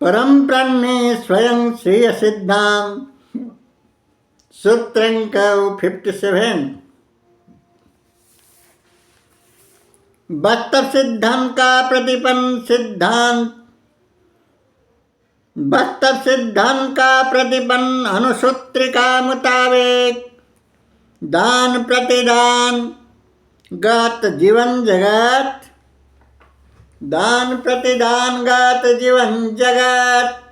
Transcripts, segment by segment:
परम प्रणने स्वयं श्रेय सिद्धाम सूत्रंक 57। वास्तव सिद्धांत का प्रतिपन्न सिद्धांत वास्तव सिद्धांत का प्रतिपन्न अनुसूत्रिका मुताबिक दान प्रतिदान गत जीवन जगत, दान प्रतिदान गत जीवन जगत,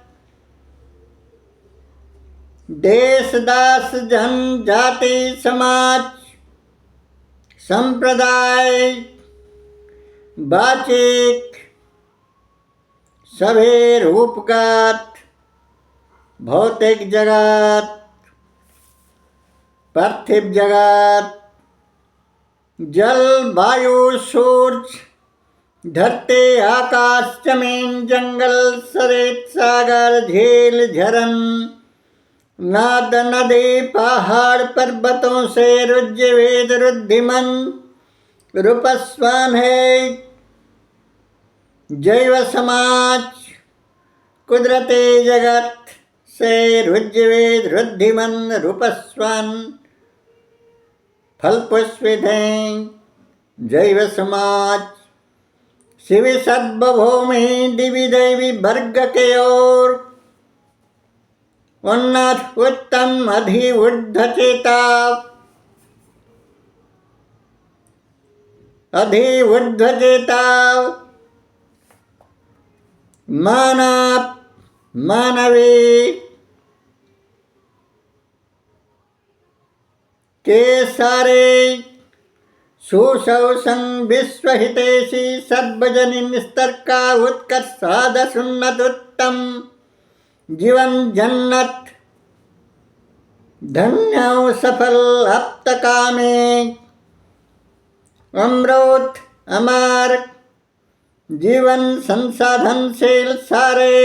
देश दास जन जाति समाज संप्रदाय वाचिक सभी रूपगत भौतिक जगत, पार्थिव जगत, जल वायु सूर्य धरती आकाश जमीन जंगल सरित सागर झील झरन नाद नदी पहाड़ पर्वतों से रुज्जीवेद रुद्धिमन रूपस्वान है। जैव समाज कुदरती जगत से रुज्जीवेद रुद्धिमन रूपस्वान फल पुष्पितें जैव समाज शिव सर्वभूमि दिव्य दैवी वर्ग के ओर उन्नत उत्तम अधिऊर्ध्व चेता मानव मानवी के सारे सुशौसं विश्वहितैषी सर्वजनीन स्तर का उत्कर्ष आदर्श उन्नत उत्तम जीवन जन्नत धन्य सफल अप्त कामे अमृत अमर जीवन संसाधनशील सारे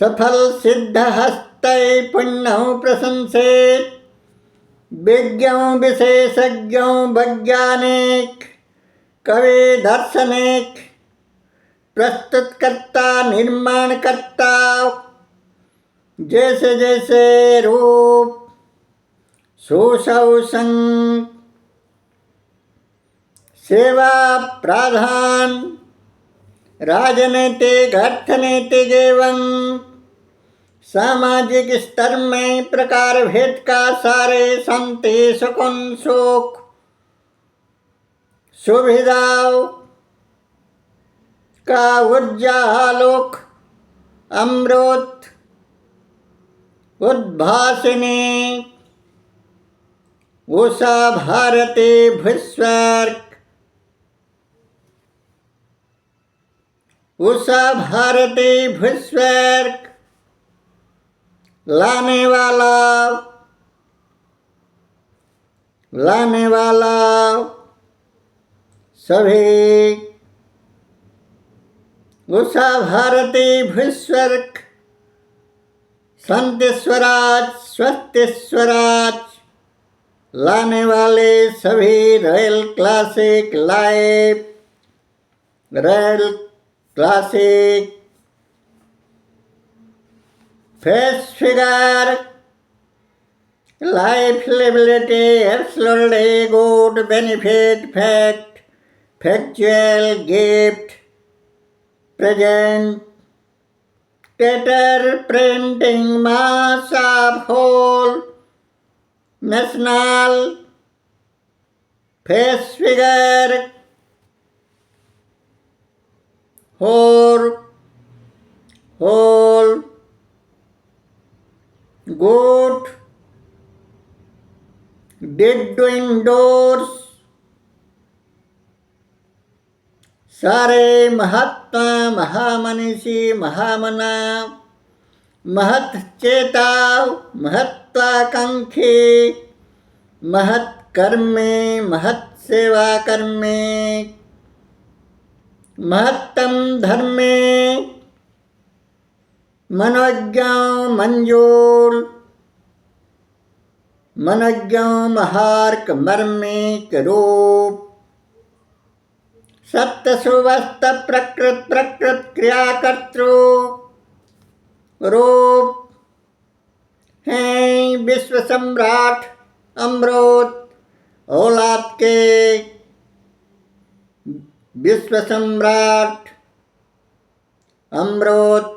सफल सिद्ध हस्तै पुण्य प्रशंसित विज्ञों विशेषज्ञों वैज्ञानिक कवि दार्शनिक प्रस्तुतकर्ता निर्माणकर्ता जैसे जैसे रूप सुशौसं सेवा प्राधान राजनीतिक अर्थनीतिक एवं सामाजिक स्तर में प्रकार भेद का सारे शांति सुकुन सुख सुविधाओं का ऊर्जा आलोक अमृत उद्भासिनी उषा भारती भूस्वर्ग उषा भारती भूस्वर्ग लाने वाला सभी उषा भारती भूस्वर्ग संत स्वराज स्वस्थ स्वराज लाने वाले सभी royal classic life royal classic face figure life liability absolutely good benefit fact factual gift present टेटर printing mass of whole national face figure whole good did doing doors सारे महात्मा महामनीषी महामना महत चेता महत्वाकांक्षी महत कर्मे महत सेवा कर्मे महत्तम धर्मे मनोज्ञ मंजूल मनोज्ञ महार्क मर्मिक रूप सत्य सुवस्थ प्रकृत प्रकृत क्रियाकर्तृ रूप हैं विश्व सम्राट अमृत औलाद के विश्व सम्राट अमृत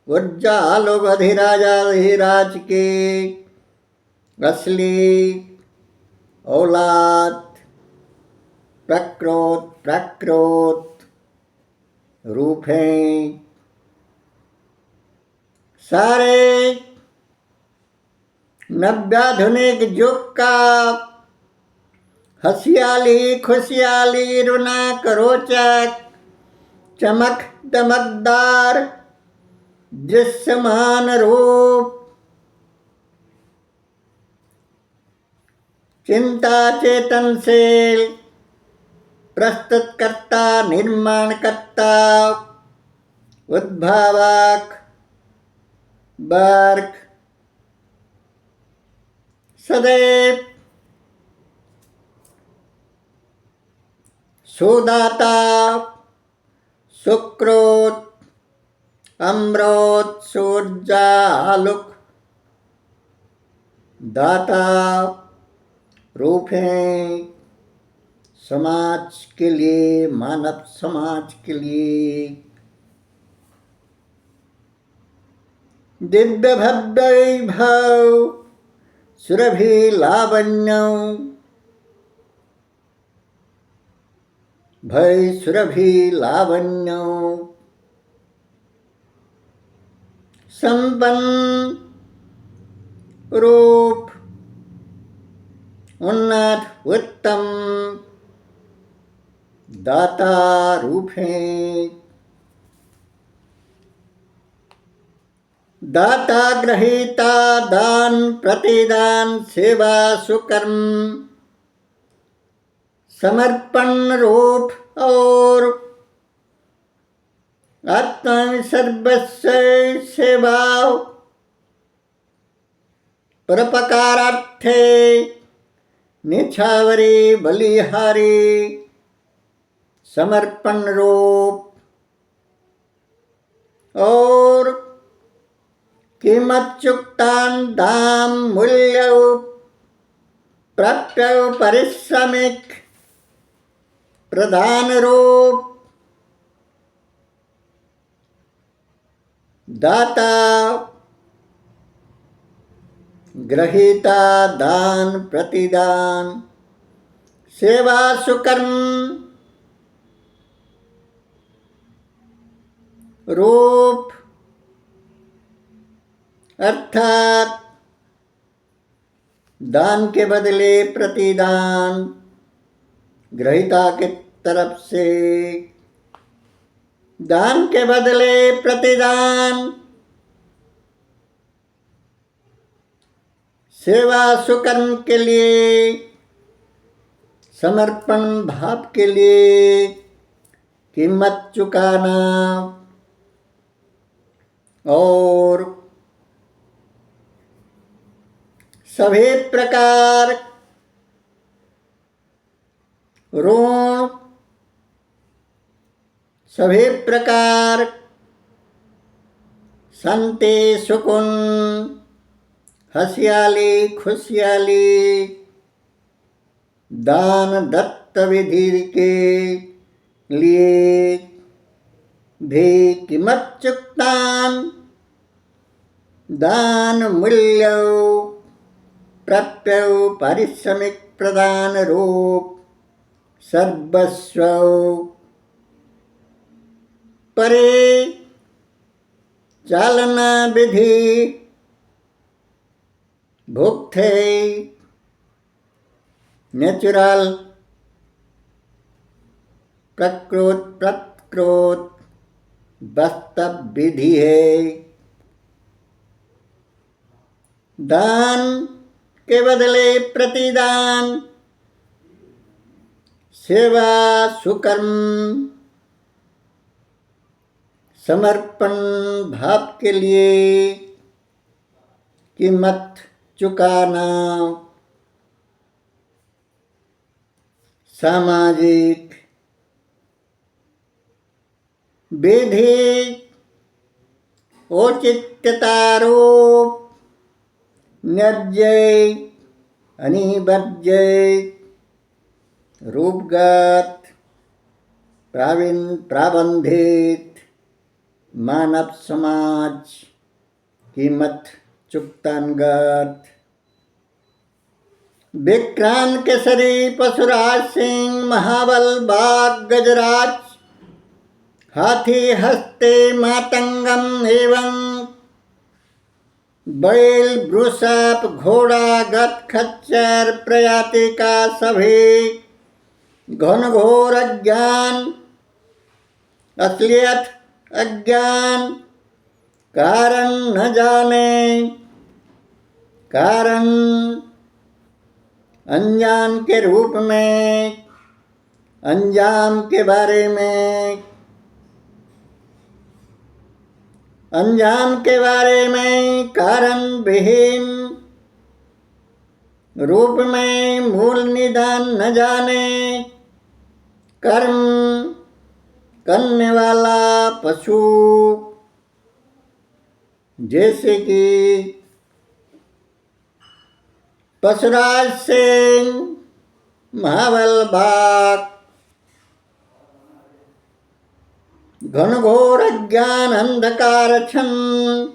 उज्जालोक अधिराज के असली औलाद प्रकृत रूप हैं। सारे नव्याधुनिक युग का हसियाली खुशियाली रुनक रोचक चमक दमकदार दृश्यमान रूप चिंता चेतनशील प्रस्तुतकर्ता निर्माणकर्ता उद्भावक वर्ग सदैव सुदाता सुकृत अमृत सूर्यालोक दाता रूप हैं समाज के लिए मानव समाज के लिए। दिव्य भव्य वैभव सुरभि लावण्य भय सुरभि लावण्य संपन्न रूप उन्नत उत्तम दाता रूप हैं। दाता ग्रहीता दान प्रतिदान सेवा सुकर्म समर्पण रूप और आत्म सर्वस्व सेवा परोपकारार्थे निछावरी बलिहारी समर्पण रूप और कीमत चुक्तान दाम मूल्य प्राप्य पारिश्रमिक प्रदान रूप दाता ग्रहीता दान प्रतिदान सेवा सुकर्म रूप अर्थात दान के बदले प्रतिदान ग्रहीता के तरफ से दान के बदले प्रतिदान सेवा सुकर्म के लिए समर्पण भाव के लिए कीमत चुकाना और सभी प्रकार ऋण सभी प्रकार शांति सुकून हसियाली खुशियाली दान दत्त विधि के लिए भी कीमत चुक्तान दान मूल्य प्राप्य पारिश्रमिक प्रदान रूप सर्वस्व परे चालना विधि भुक्ते नेचुरल प्रकृत वास्तव विधि है। दान के बदले प्रतिदान सेवा सुकर्म समर्पण भाव के लिए कीमत चुकाना सामाजिक विधि औचित्यतारोप निर्जय अनिवर्जय रूपगत प्राबंधित मानव समाज कीमत चुक्तानगत विक्रांत केसरी पशुराज सिंह महाबल बाग गजराज हाथी हस्ते मातंगम एवं बैल वृषभ घोड़ा गत खच्चर प्रजाति का सभी घनघोर अज्ञान असलियत अज्ञान कारण न जाने कारण अनजान के रूप में अंजाम के बारे में अंजाम के बारे में कारण विहीन रूप में मूल निदान न जाने कर्म करने वाला पशु जैसे कि पशुराज सिंह महाबल बाग घनघोर अज्ञान अंधकार छन्न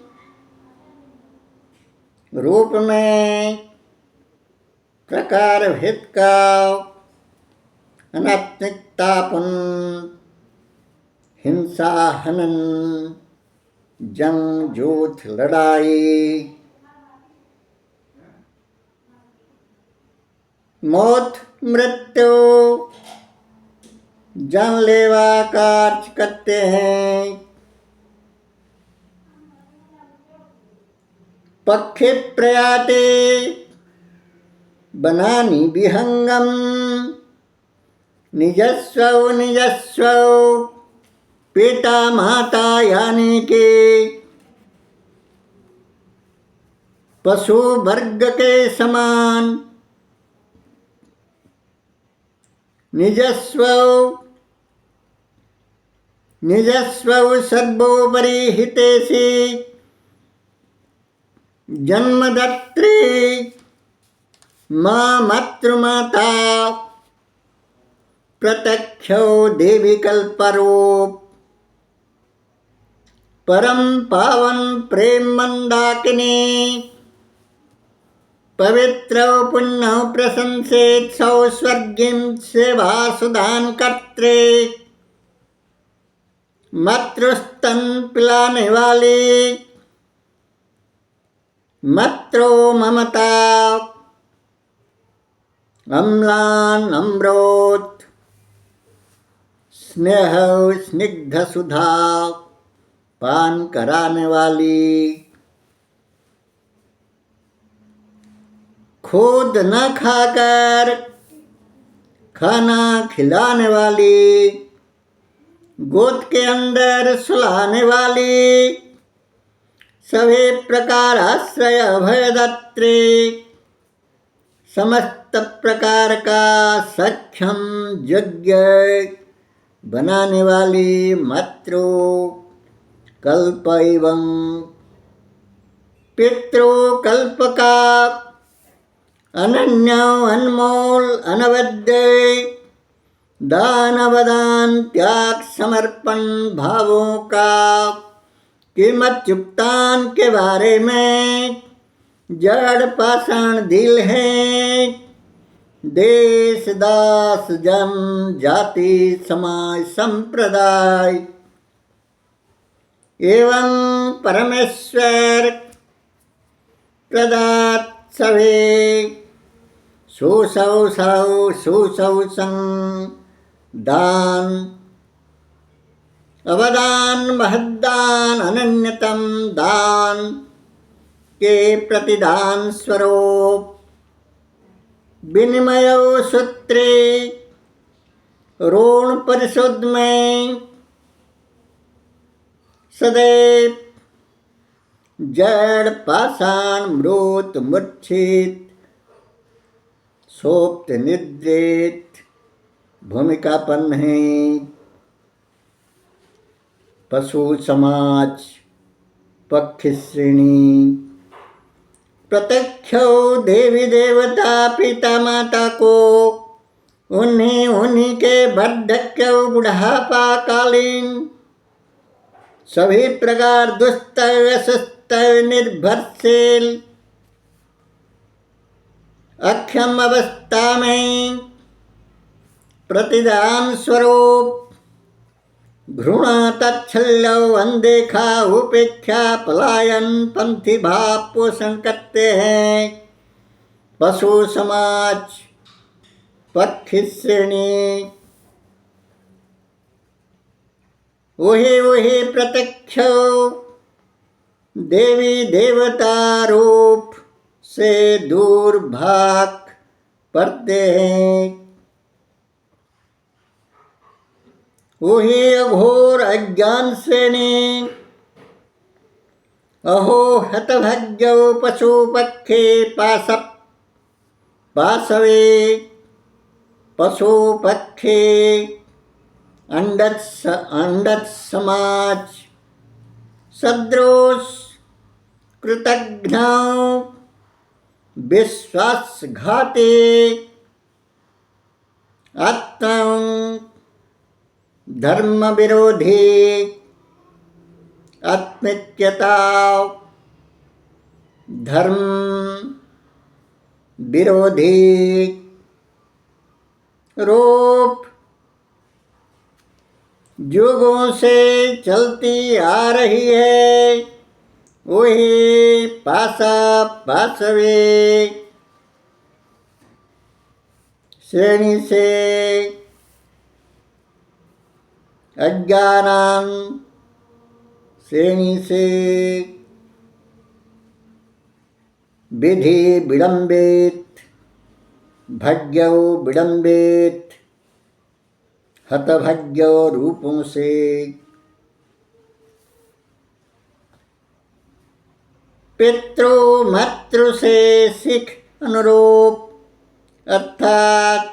रूप में प्रकार भेद का अनात्मिकतापन हिंसा हनन जंग जूथ लड़ाई मौत मृत्यु जानलेवा कार्य करते हैं पक्षी प्रयाते बनानी विहंगम निजस्व पिता माता यानी के पशु वर्ग के समान निजस्व सर्वोपरि हितेषि जन्मदात्री माँ मातृमाता प्रत्यक्षो देवी कल्परूप परम पावन प्रेम मंदाकिनी पवित्र पुण्य प्रशंसित सौस्वर्गिम सेवा सुदान कर्त्रे मातृस्तन पिलाने वाली मातृ ममता अम्लान अमृत स्नेह स्निग्ध सुधा पान कराने वाली खुद न खाकर खाना खिलाने वाली गोद के अंदर सुलाने वाली सभी प्रकार आश्रय अभयदात्री समस्त प्रकार का सक्षम यज्ञ बनाने वाली मातृ कल्प एवं पितृ कल्प का अनन्य अनमोल अनवद्य दान अवदान त्याग समर्पण भावों का कीमत चुगतान के बारे में जड़ पाषाण दिल है देश दास जन जाति समाज संप्रदाय एवं परमेश्वर प्रदत्त सभी सुसौसं दान अवदान महदान अनन्यतम दान के प्रतिदान स्वरूप विनिमय सूत्रे ऋण परिशोध में सदैव जड़ पाषाण मृत मूर्छित सोप्त निद्रित भूमिकापन्न है पशु समाज पक्षी श्रेणी प्रत्यक्ष देवी देवता पिता माता को उन्हीं के वार्धक्य बुढ़ापा कालीन सभी प्रकार दुष्ट असुस्त निर्भरशील अक्षम अवस्था में प्रतिदान स्वरूप घृणा तत्सल्य अनदेखा उपेक्षा पलायन पंथी भाव पोषण करते हैं। पशु समाज पक्षी श्रेणी वही प्रत्यक्ष देवी देवता रूप से दूर भाग पड़ते हैं। वही अघोर अज्ञान श्रेणी अहो हतभाग्य पशु पक्षी पाशवे पशु पक्षी अंडत समाज सद्रोष कृतघ्न विश्वासघाती आत्म धर्म विरोधी आत्मित्यता धर्म विरोधी रूप युगों से चलती आ रही है वही पाशवे श्रेणी से अज्ञानां श्रेणी से विधि विडम्बित भाग्य विडम्बित हतभाग्य रूपों से पितृ मातृ से सिख अनुरूप अर्थात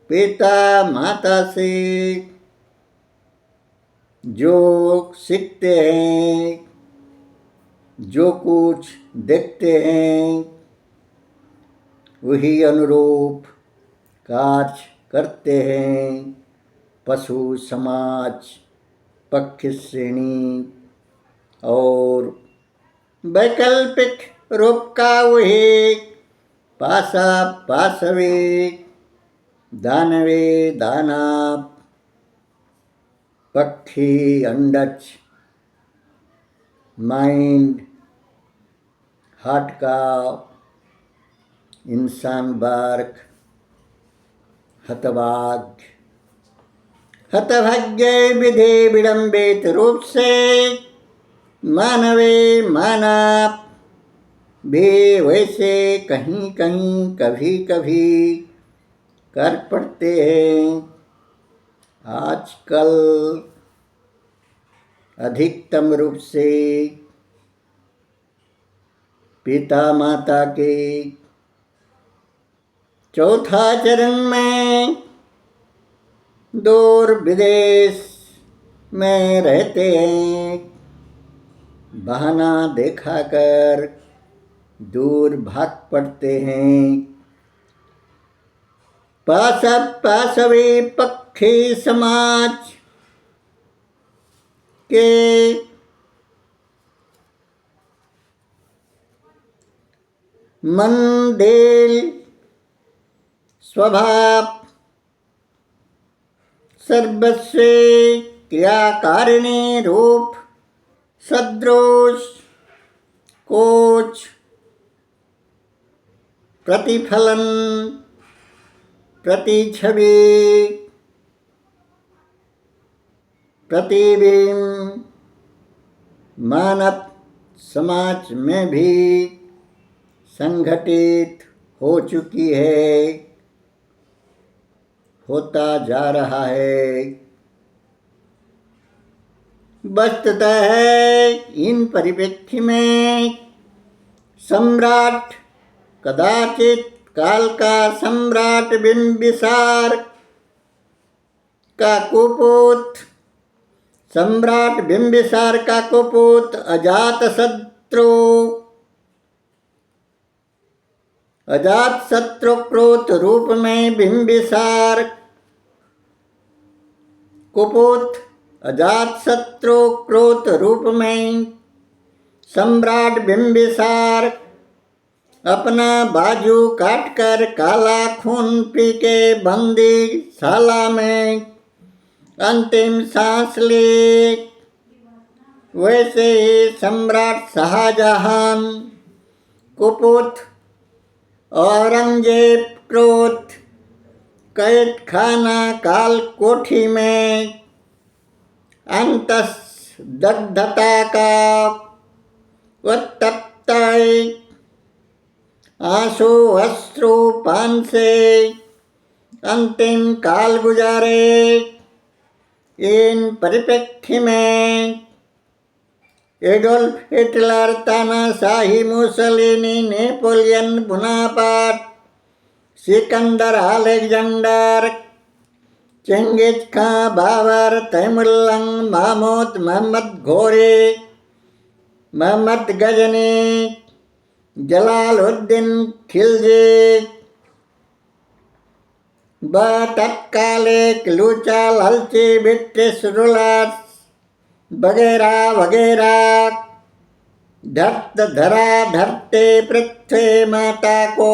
पिता माता से जो सीखते हैं जो कुछ देखते हैं वही अनुरूप कार्य करते हैं। पशु समाज पक्षी श्रेणी और वैकल्पिक रूप का वही पाशवे दानवे दानव पक्षी अंडज माइंड हार्ट का इंसान वर्ग हतभाग्य विधि विडम्बित रूप से मानवे मानव भी वैसे कहीं कहीं कभी कभी कर पड़ते हैं। आजकल अधिकतम रूप से पिता माता के चौथा चरण में दूर विदेश में रहते हैं। बहाना दिखाकर दूर भाग पड़ते हैं। पाशवे पक्षी समाज के मंदिर स्वभाव सर्वस्व क्रियाकारिणी रूप सदृश कोच प्रतिफलन प्रतिछवि प्रतिबिंब मानव समाज में भी संगठित हो चुकी है, होता जा रहा है। वस्तुतः इन परिप्रेक्ष्य में सम्राट कदाचित काल का सम्राट बिंबिसार का कुपुत्र सम्राट बिंबिसार का कुपुत्र अजातशत्रु क्रोध रूप में बिंबिसार कुपुत्र अजातशत्रु क्रोध रूप में सम्राट बिंबिसार अपना बाजू काटकर काला खून पी के बंदी शाला में अंतिम सांस ली। वैसे ही सम्राट शाहजहां कुपुत्र औरंगजेब क्रोध कैद खाना काल कोठी में अंतःदग्धता का उत्तप्त आंसू अश्रु पान से अंतिम काल गुजारे। इन परिप्रेक्ष्य में एडोल्फ हिटलर, तानाशाही Mussolini, Napoleon Bonaparte, Sikandar Alexander, Changez Khan, Babur, Taimurlang, Mahmud, Mohammad Ghori, Mohammad Ghazni, Jalaluddin Khilji व तत्कालिक लूचा लालची ब्रिटिश रूलर्स वगैरह वगैरह धरते पृथ्वी माता को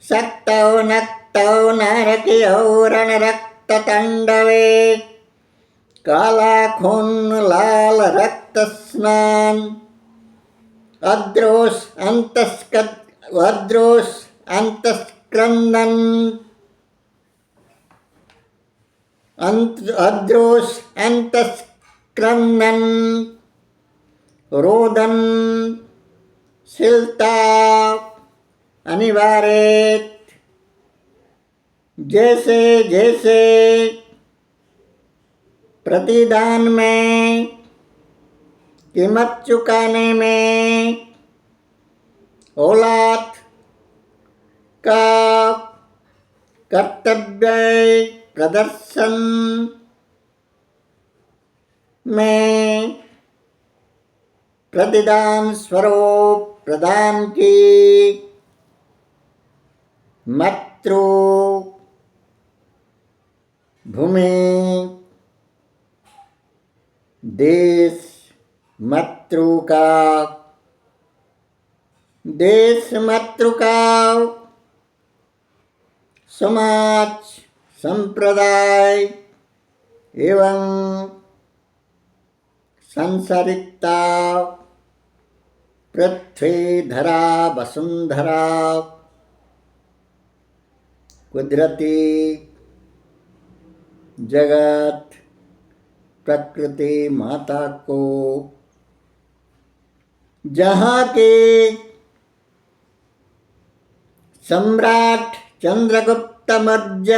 सक्तौ नक्तौ नारकियौ रण रक्त तांडवे काला खून लाल रक्त स्नान अद्रोष अंतस्क्रंदन रोदन शिलता अनिवार्य। जैसे जैसे प्रतिदान में कीमत चुकाने में औलाद का कर्तव्य प्रदर्शन में प्रतिदान स्वरूप प्रदान की मातृ भूमि देश मातृ का समाज संप्रदाय एवं सांसारिकता पृथ्वी धरा वसुंधरा कुदरती जगत प्रकृति माता को जहाँ के सम्राट चंद्रगुप्त मौर्य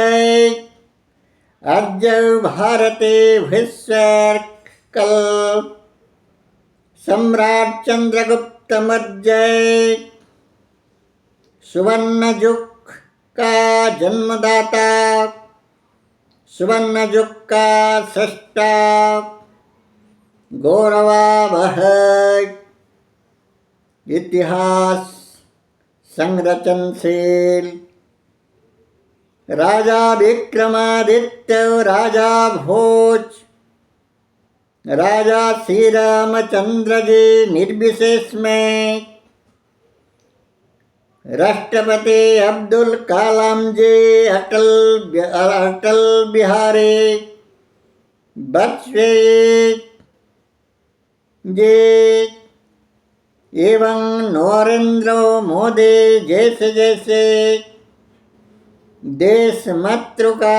अर्य भारते विश्वकल सम्राट चंद्रगुप्त मौर्य सुवर्ण युग का जन्मदाता सुवर्ण युग का सृष्टा गौरवावह इतिहास संरचनशील राजा विक्रमादित्य राजा भोज राजा श्री रामचंद्र जी निर्विशेष में राष्ट्रपति अब्दुल कलाम जी अटल बिहारी वाजपेयी जी एवं नरेंद्र मोदी जैसे जैसे देश मातृका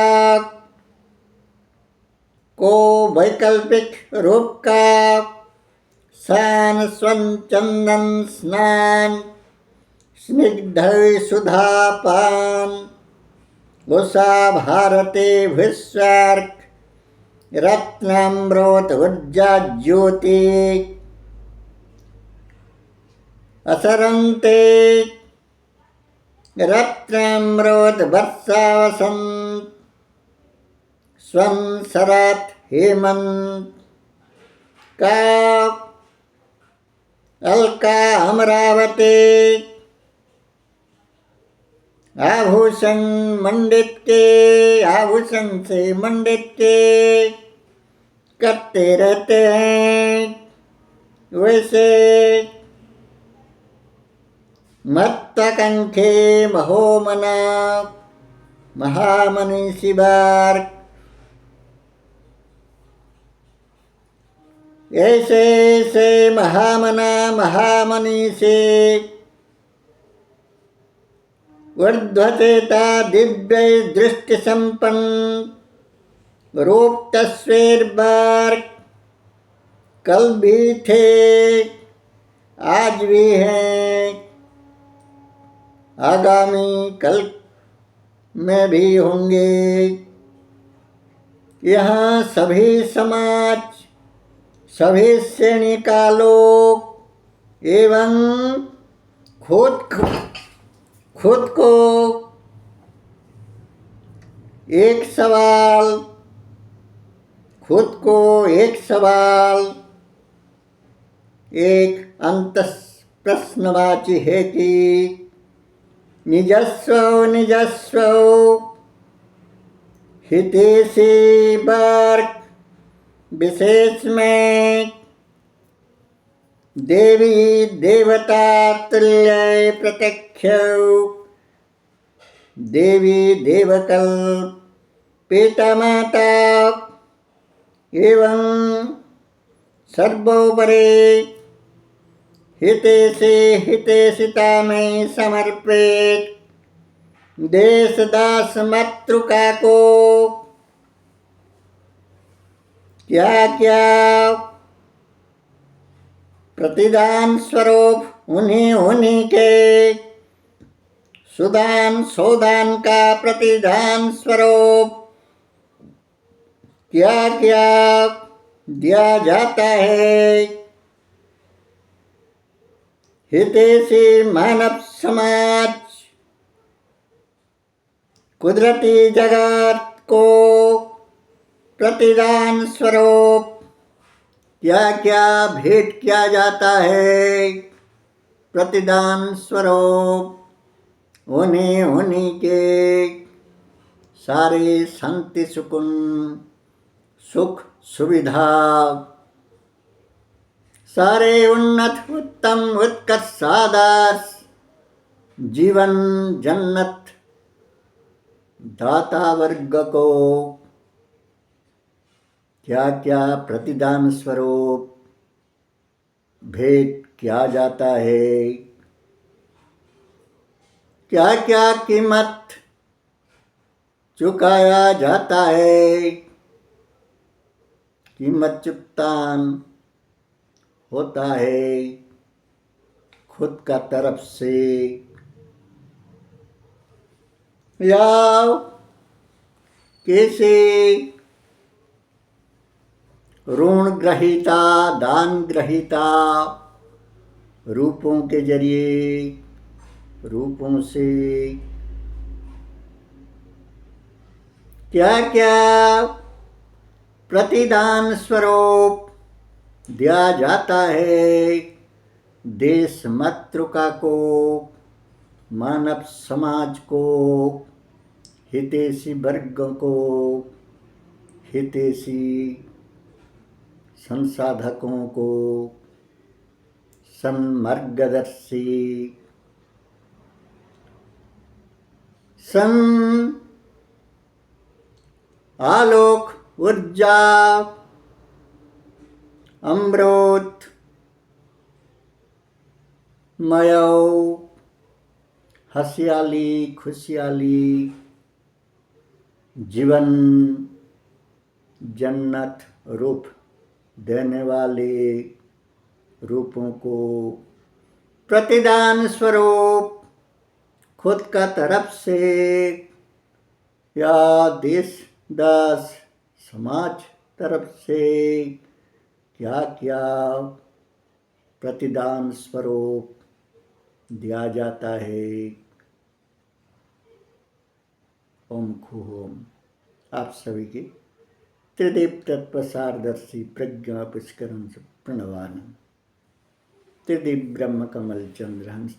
को वैकल्पिक रूप का सान स्वचंदन स्नान स्निग्ध सुधा पान उषा भारती विश्वर्क रत्नामृत ऊर्जा ज्योति असरन्ते रत्नामृत वर्षा वसंत स्वं शरत हेमंत का अलका अमरावती आभूषण मंडित के आभूषण से मंडित के करते रहते हैं, वैसे मत्तकंखे महोमना महामनीषी बार ऐसे ऐसे महामना महामनीषी ऊर्ध्वचेता दिव्य दृष्टि संपन्न रूप तस्वीर बार कल भी थे, आज भी हैं, आगामी कल में भी होंगे। यहाँ सभी समाज सभी श्रेणी का लोग एवं खुद को एक सवाल एक अंतः प्रश्नवाची है कि निजस्व हितैषी वर्ग विशेष में देवी देवता तुल्य प्रत्यक्ष देवी देवकल्प पिता माता एवं सर्वोपरि हितैषिता में समर्पित देश दास मातृका को क्या क्या प्रतिदान स्वरूप उन्हीं के सुदान सौदान का प्रतिदान स्वरूप क्या क्या दिया जाता है। हितैषी मानव समाज कुदरती जगत को प्रतिदान स्वरूप क्या क्या भेंट किया जाता है। प्रतिदान स्वरूप उन्हीं के सारे शांति सुकून सुख सुविधा सारे उन्नत उत्तम उत्कर्ष आदर्श जीवन जन्नत दाता वर्ग को क्या क्या प्रतिदान स्वरूप भेंट किया जाता है, क्या क्या कीमत चुकाया जाता है। कीमत चुकतान होता है खुद का तरफ से या किसी ऋण ग्रहीता दान ग्रहीता रूपों के जरिए रूपों से क्या क्या प्रतिदान स्वरूप दिया जाता है। देश मातृका को मानव समाज को हितैषी वर्ग को हितैषी संसाधकों को सन्मार्गदर्शी आलोक ऊर्जा अमृत मयो हसियाली खुशहाली जीवन जन्नत रूप देने वाले रूपों को प्रतिदान स्वरूप खुद का तरफ से या देश दास समाज तरफ से क्या क्या प्रतिदान स्वरूप दिया जाता है। ओम खूम आप सभी की त्रिदीप तत्प्रसारदर्शी प्रज्ञा पुष्करम प्रणवानम त्रिदीप ब्रह्म कमल चंद्र हंस